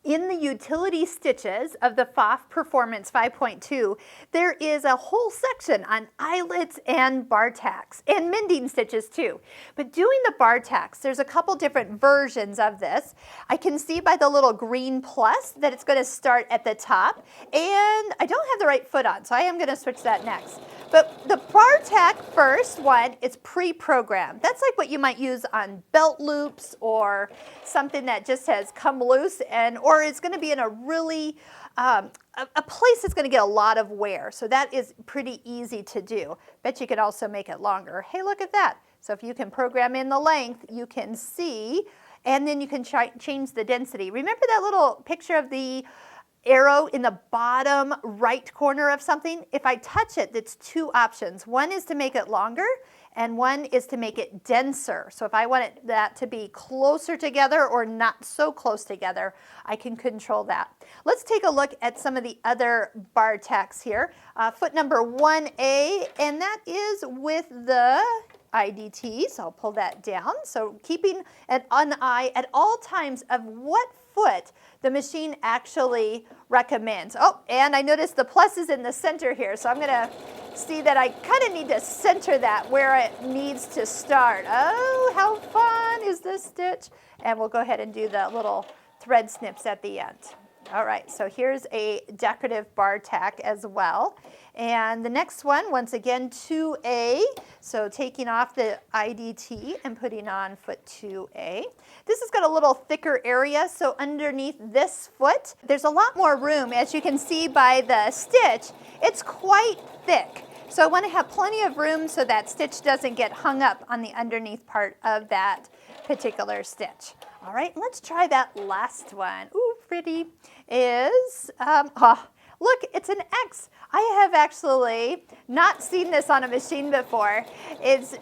In the utility stitches of the Pfaff Performance 5.2, there is a whole section on eyelets and bar tacks, and mending stitches too. But doing the bar tacks, there's a couple different versions of this. I can see by the little green plus that it's going to start at the top, and I don't have the right foot on, so I am going to switch that next. But the bar tack first one, it's pre-programmed. That's like what you might use on belt loops or something that just has come loose, or it's going to be in a really a place that's going to get a lot of wear. So that is pretty easy to do. Bet you could also make it longer. Hey, look at that. So if you can program in the length, you can see, and then you can change the density. Remember that little picture of the arrow in the bottom right corner of something? If I touch it, it's two options. One is to make it longer, and one is to make it denser. So if I want that to be closer together or not so close together, I can control that. Let's take a look at some of the other bar tacks here. Foot number 1A, and that is with the IDT, so I'll pull that down. So keeping an eye at all times of what foot the machine actually recommends. Oh, and I noticed the plus is in the center here, so I'm going to see that I kind of need to center that where it needs to start. Oh, how fun is this stitch? And we'll go ahead and do the little thread snips at the end. All right, so here's a decorative bar tack as well. And the next one, once again, 2A. So taking off the IDT and putting on foot 2A. This has got a little thicker area, so underneath this foot, there's a lot more room. As you can see by the stitch, it's quite thick. So I want to have plenty of room so that stitch doesn't get hung up on the underneath part of that particular stitch. All right, let's try that last one. Ooh, pretty. Look, it's an X. I have actually not seen this on a machine before. Is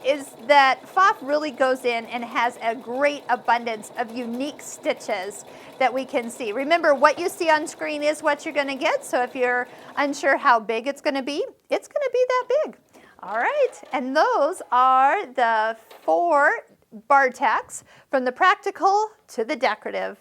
that Pfaff really goes in and has a great abundance of unique stitches that we can see. Remember, what you see on screen is what you're going to get. So if you're unsure how big it's going to be that big. All right, and those are the 4 bar tacks from the practical to the decorative.